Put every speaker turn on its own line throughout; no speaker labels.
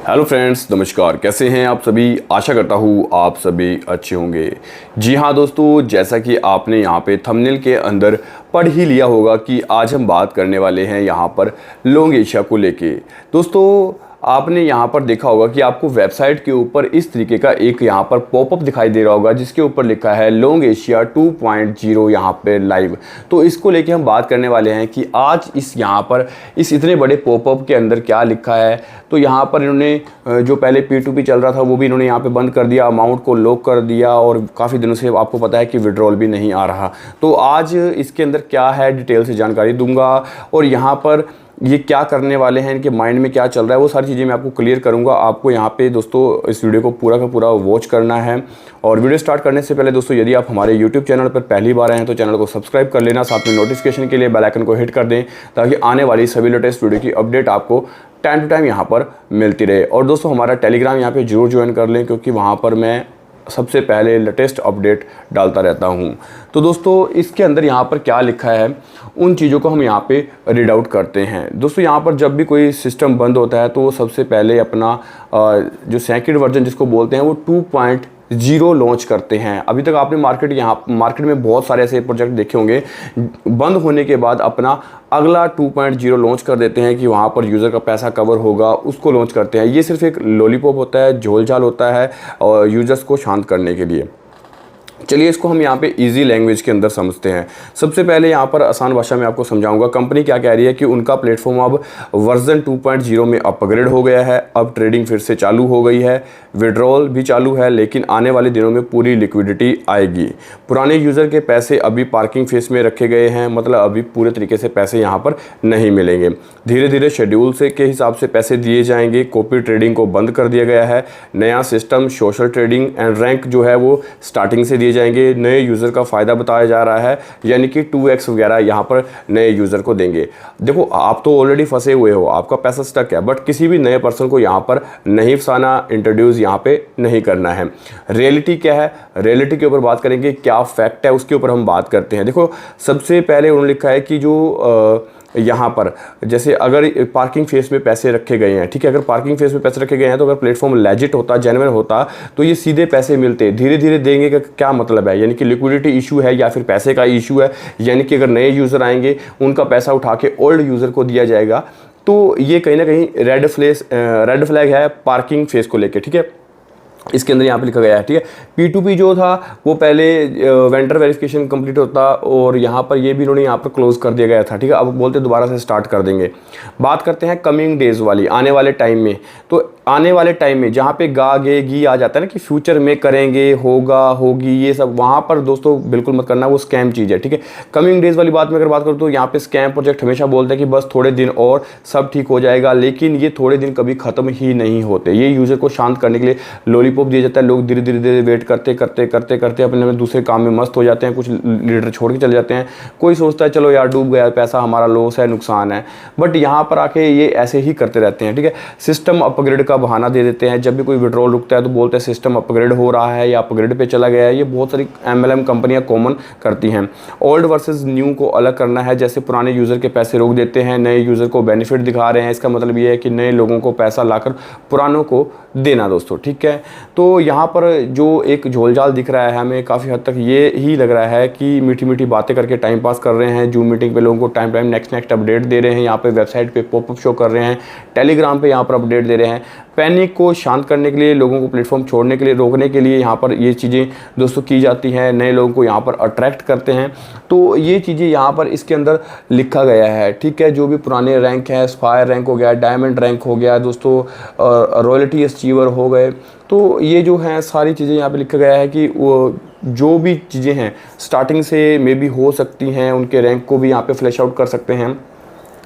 Hello friends, नमस्कार। कैसे हैं आप सभी? आशा करता हूँ आप सभी अच्छे होंगे। जी हाँ दोस्तों, जैसा कि आपने यहाँ पे थंबनेल के अंदर पढ़ ही लिया होगा कि आज हम बात करने वाले हैं यहाँ पर लोंग एशिया को लेके। दोस्तों, आपने यहाँ पर देखा होगा कि आपको वेबसाइट के ऊपर इस तरीके का एक यहाँ पर पॉपअप दिखाई दे रहा होगा जिसके ऊपर लिखा है लोंग एशिया 2.0 यहाँ पे लाइव। तो इसको लेके हम बात करने वाले हैं कि आज इस यहाँ पर इस इतने बड़े पॉपअप के अंदर क्या लिखा है। तो यहाँ पर इन्होंने जो पहले P2P चल रहा था वो भी इन्होंने यहाँ पे बंद कर दिया, अमाउंट को लॉक कर दिया और काफ़ी दिनों से आपको पता है कि विड्रॉल भी नहीं आ रहा। तो आज इसके अंदर क्या है डिटेल से जानकारी दूंगा और यहाँ पर ये क्या करने वाले हैं, इनके माइंड में क्या चल रहा है, वो सारी चीज़ें मैं आपको क्लियर करूंगा। आपको यहाँ पे दोस्तों इस वीडियो को पूरा का पूरा वॉच करना है। और वीडियो स्टार्ट करने से पहले दोस्तों, यदि आप हमारे YouTube चैनल पर पहली बार आए हैं तो चैनल को सब्सक्राइब कर लेना, साथ में नोटिफिकेशन के लिए बेल आइकन को हिट कर दें ताकि आने वाली सभी लेटेस्ट वीडियो की अपडेट आपको टाइम टू टाइम यहाँ पर मिलती रहे। और दोस्तों, हमारा टेलीग्राम यहाँ पर जरूर ज्वाइन कर लें क्योंकि वहाँ पर मैं सबसे पहले लेटेस्ट अपडेट डालता रहता हूं। तो दोस्तों, इसके अंदर यहाँ पर क्या लिखा है उन चीज़ों को हम यहाँ पे रीड आउट करते हैं। दोस्तों, यहाँ पर जब भी कोई सिस्टम बंद होता है तो सबसे पहले अपना जो सेकंड वर्जन जिसको बोलते हैं वो 2.0 लॉन्च करते हैं। अभी तक आपने मार्केट में बहुत सारे ऐसे प्रोजेक्ट देखे होंगे, बंद होने के बाद अपना अगला 2.0 लॉन्च कर देते हैं कि वहाँ पर यूज़र का पैसा कवर होगा, उसको लॉन्च करते हैं। ये सिर्फ एक लॉलीपॉप होता है, झोलझाल होता है और यूज़र्स को शांत करने के लिए। चलिए इसको हम यहाँ पे इजी लैंग्वेज के अंदर समझते हैं। सबसे पहले यहाँ पर आसान भाषा में आपको समझाऊंगा कंपनी क्या कह रही है कि उनका प्लेटफॉर्म अब वर्जन 2.0 में अपग्रेड हो गया है। अब ट्रेडिंग फिर से चालू हो गई है, विड्रॉल भी चालू है, लेकिन आने वाले दिनों में पूरी लिक्विडिटी आएगी। पुराने यूज़र के पैसे अभी पार्किंग फेस में रखे गए हैं, मतलब अभी पूरे तरीके से पैसे यहाँ पर नहीं मिलेंगे। धीरे धीरे शेड्यूल से के हिसाब से पैसे दिए जाएंगे। कॉपी ट्रेडिंग को बंद कर दिया गया है। नया system social trading and rank जो है वो स्टार्टिंग से दिए जाएंगे। नए यूज़र का फ़ायदा बताया जा रहा है, यानी कि 2x वगैरह यहाँ पर नए यूज़र को देंगे। देखो, आप तो ऑलरेडी फंसे हुए हो, आपका पैसा स्टक है, बट किसी भी नए पर्सन को यहाँ पर नहीं फंसाना, इंट्रोड्यूस यहाँ पे नहीं करना है। रियलिटी क्या है, रियलिटी के ऊपर बात करेंगे, क्या फैक्ट है उसके ऊपर हम बात करते हैं। देखो, सबसे पहले उन्होंने लिखा है कि जो यहाँ पर जैसे अगर पार्किंग फेस में पैसे रखे गए हैं, ठीक है, अगर पार्किंग फेस में पैसे रखे गए हैं तो अगर प्लेटफॉर्म लेजिट होता, जेन्युइन होता तो ये सीधे पैसे मिलते। धीरे धीरे देंगे का क्या मतलब है, यानी कि लिक्विडिटी इशू है या फिर पैसे का इशू है, यानी कि अगर नए यूज़र आएंगे उनका पैसा उठा के ओल्ड यूज़र को दिया जाएगा। तो ये कहीं ना कहीं रेड फ्लैग है पार्किंग फेस को लेकर, ठीक है। इसके अंदर यहाँ पे लिखा गया है, ठीक है। P2P जो था वो पहले वेंडर वेरिफिकेशन कंप्लीट होता और यहाँ पर ये भी इन्होंने यहाँ पर क्लोज कर दिया गया था, ठीक है। अब बोलते दोबारा से स्टार्ट कर देंगे। बात करते हैं कमिंग डेज वाली, आने वाले टाइम में। तो आने वाले टाइम में जहाँ पे गा गे गी आ जाता है ना कि फ्यूचर में करेंगे, होगा, होगी, ये सब वहाँ पर दोस्तों बिल्कुल मत करना, वो स्कैम चीज़ है, ठीक है। कमिंग डेज वाली बात में अगर बात करूँ तो यहाँ पे स्कैम प्रोजेक्ट हमेशा बोलते हैं कि बस थोड़े दिन और सब ठीक हो जाएगा, लेकिन ये थोड़े दिन कभी ख़त्म ही नहीं होते। ये यूज़र को शांत करने के लिए लॉलीपॉप दिया जाता है। लोग धीरे धीरे वेट करते करते करते करते अपने दूसरे काम में मस्त हो जाते हैं, कुछ लीडर छोड़ के चले जाते हैं। कोई सोचता है चलो यार डूब गया पैसा, हमारा लॉस है, नुकसान है, बट यहाँ पर आके ये ऐसे ही करते रहते हैं, ठीक है। सिस्टम अपग्रेड का बहाना दे देते हैं। जब भी कोई विड्रॉल रुकता है तो बोलते हैं सिस्टम अपग्रेड हो रहा है या अपग्रेड पे चला गया है। ये बहुत सारी MLM कंपनियां कॉमन करती हैं। ओल्ड वर्सेस न्यू को अलग करना है, जैसे पुराने यूज़र के पैसे रोक देते हैं, नए यूज़र को बेनिफिट दिखा रहे हैं। इसका मतलब ये है कि नए लोगों को पैसा लाकर पुरानों को देना दोस्तों, ठीक है। तो यहाँ पर जो एक झोलझाल दिख रहा है हमें काफ़ी हद तक ये ही लग रहा है कि मीठी मीठी बातें करके टाइम पास कर रहे हैं। जूम मीटिंग पे लोगों को टाइम नेक्स्ट अपडेट दे रहे हैं, यहाँ पे वेबसाइट पे पॉपअप शो कर रहे हैं, टेलीग्राम पे यहाँ पर अपडेट दे रहे हैं। पैनिक को शांत करने के लिए, लोगों को प्लेटफॉर्म छोड़ने के लिए, रोकने के लिए यहाँ पर ये चीज़ें दोस्तों की जाती हैं। नए लोगों को यहाँ पर अट्रैक्ट करते हैं। तो ये चीज़ें यहाँ पर इसके अंदर लिखा गया है, ठीक है। जो भी पुराने रैंक है, स्पायर रैंक हो गया, डायमंड रैंक हो गया दोस्तों, रॉयल्टी अचीवर हो गए, तो ये जो हैं सारी चीज़ें यहाँ पे लिखा गया है कि वो जो भी चीज़ें हैं स्टार्टिंग से मे बी हो सकती हैं, उनके रैंक को भी यहाँ पे फ्लैश आउट कर सकते हैं।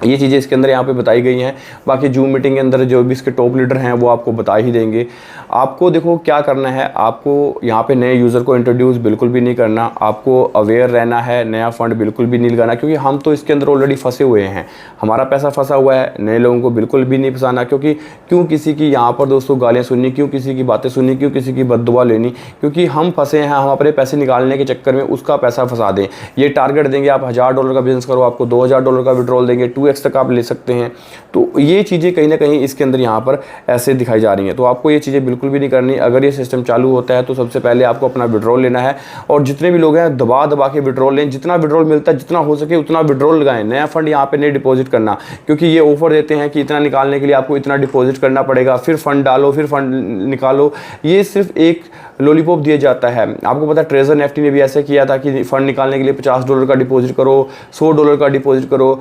ये चीज़ें इसके अंदर यहाँ पे बताई गई हैं। बाकी जूम मीटिंग के अंदर जो भी इसके टॉप लीडर हैं वो आपको बता ही देंगे। आपको देखो क्या करना है, आपको यहाँ पे नए यूज़र को इंट्रोड्यूस बिल्कुल भी नहीं करना, आपको अवेयर रहना है, नया फंड बिल्कुल भी नहीं लगाना, क्योंकि हम तो इसके अंदर ऑलरेडी फंसे हुए हैं, हमारा पैसा फंसा हुआ है। नए लोगों को बिल्कुल भी नहीं फंसाना, क्योंकि क्यों किसी की यहाँ पर दोस्तों गालियाँ सुननी, क्यों किसी की बातें सुननी, क्यों किसी की बद्दुआ लेनी, क्योंकि हम फंसे हैं। हम अपने पैसे निकालने के चक्कर में उसका पैसा फंसा दें। ये टारगेट देंगे आप $1000 का बिजनेस करो, आपको $2000 का विड्रॉल देंगे, 2x तक आप ले सकते हैं। तो ये चीज़ें कहीं ना कहीं इसके अंदर यहाँ पर ऐसे दिखाई जा रही हैं। तो आपको ये चीज़ें बिल्कुल भी नहीं करनी। अगर ये सिस्टम चालू होता है तो सबसे पहले आपको अपना विड्रॉल लेना है, और जितने भी लोग हैं दबा दबा के विड्रॉल लें, जितना विड्रॉल मिलता है जितना हो सके उतना विड्रॉल लगाएं। नया फंड यहाँ पे नहीं डिपॉजिट करना, क्योंकि ये ऑफर देते हैं कि इतना निकालने के लिए आपको इतना डिपॉजिट करना पड़ेगा, फिर फंड डालो, फिर फंड निकालो। ये सिर्फ एक लॉलीपॉप दिया जाता है। आपको पता है ट्रेजर नेफ्टी ने भी ऐसे किया था कि फंड निकालने के लिए $50 का डिपॉजिट करो, $100 का डिपॉजिट करो।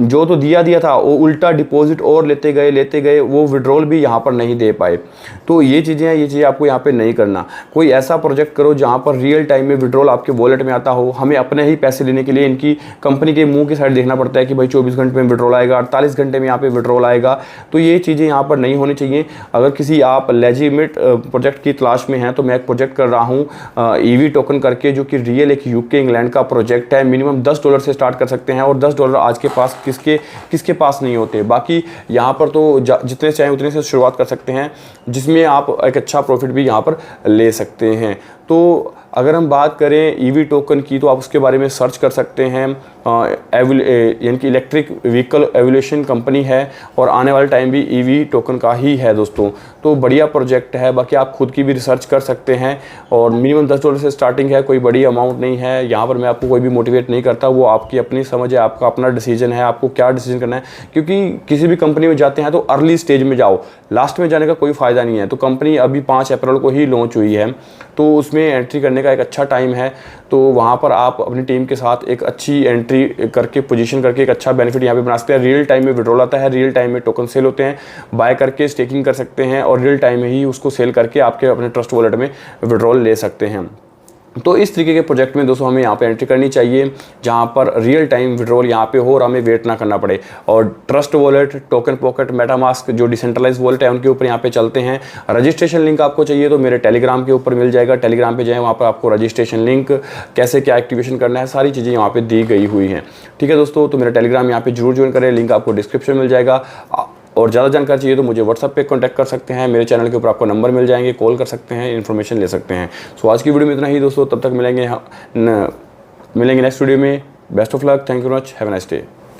जो तो दिया था वो उल्टा डिपॉजिट और लेते गए, वो विड्रॉल भी यहाँ पर नहीं दे पाए। तो ये चीज़ें हैं, ये चीज़ें आपको यहाँ पे नहीं करना। कोई ऐसा प्रोजेक्ट करो जहाँ पर रियल टाइम में विड्रॉल आपके वॉलेट में आता हो। हमें अपने ही पैसे लेने के लिए इनकी कंपनी के मुंह की साइड देखना पड़ता है कि भाई 24 घंटे में विड्रॉल आएगा, 48 घंटे में यहाँ पे विड्रॉल आएगा। तो ये चीज़ें यहाँ पर नहीं होनी चाहिए। अगर किसी आप लेजिटिमेट प्रोजेक्ट की तलाश में हैं तो मैं एक प्रोजेक्ट कर रहा हूँ EV टोकन करके, जो कि रियल एक UK इंग्लैंड का प्रोजेक्ट है। मिनिमम $10 से स्टार्ट कर सकते हैं, और $10 आज के पास किसके पास नहीं होते। बाकी यहाँ पर तो जितने चाहें उतने से शुरुआत कर सकते हैं, जिसमें आप एक अच्छा प्रॉफिट भी यहाँ पर ले सकते हैं। तो अगर हम बात करें EV टोकन की तो आप उसके बारे में सर्च कर सकते हैं। यानी कि इलेक्ट्रिक व्हीकल एवोल्यूशन कंपनी है, और आने वाले टाइम भी EV टोकन का ही है दोस्तों। तो बढ़िया प्रोजेक्ट है। बाकी आप खुद की भी रिसर्च कर सकते हैं, और मिनिमम $10 से स्टार्टिंग है, कोई बड़ी अमाउंट नहीं है। यहाँ पर मैं आपको कोई भी मोटिवेट नहीं करता, वो आपकी अपनी समझ है, आपका अपना डिसीजन है, आपको क्या डिसीजन करना है। क्योंकि किसी भी कंपनी में जाते हैं तो अर्ली स्टेज में जाओ, लास्ट में जाने का कोई फ़ायदा नहीं है। तो कंपनी अभी 5 अप्रैल को ही लॉन्च हुई है, तो उसमें एंट्री करने का एक अच्छा टाइम है। तो वहाँ पर आप अपनी टीम के साथ एक अच्छी एंट्री करके, पोजीशन करके एक अच्छा बेनिफिट यहाँ पे बना सकते हैं। रियल टाइम में विड्रॉल आता है, रियल टाइम में टोकन सेल होते हैं, बाय करके स्टेकिंग कर सकते हैं, और रियल टाइम में ही उसको सेल करके आपके अपने ट्रस्ट वॉलेट में विड्रॉल ले सकते हैं। तो इस तरीके के प्रोजेक्ट में दोस्तों हमें यहाँ पे एंट्री करनी चाहिए, जहाँ पर रियल टाइम विड्रॉल यहाँ पे हो और हमें वेट ना करना पड़े। और trust wallet, token pocket, MetaMask जो डिसेंट्रलाइज वॉलेट है उनके ऊपर यहाँ पे चलते हैं। रजिस्ट्रेशन लिंक आपको चाहिए तो मेरे टेलीग्राम के ऊपर मिल जाएगा। टेलीग्राम पे जाएँ, वहाँ पर आपको रजिस्ट्रेशन लिंक, कैसे क्या एक्टिवेशन करना है, सारी चीज़ें यहाँ पर दी गई हुई हैं। ठीक है दोस्तों, तो मेरा टेलीग्राम यहाँ पर जरूर ज्वाइन करें, लिंक आपको डिस्क्रिप्शन मिल जाएगा। और ज़्यादा जानकारी चाहिए तो मुझे व्हाट्सएप पे कांटेक्ट कर सकते हैं। मेरे चैनल के ऊपर आपको नंबर मिल जाएंगे, कॉल कर सकते हैं, इन्फॉर्मेशन ले सकते हैं। सो आज की वीडियो में इतना ही दोस्तों, तब तक मिलेंगे नेक्स्ट वीडियो में। Best of luck, thank you very much, have a nice day.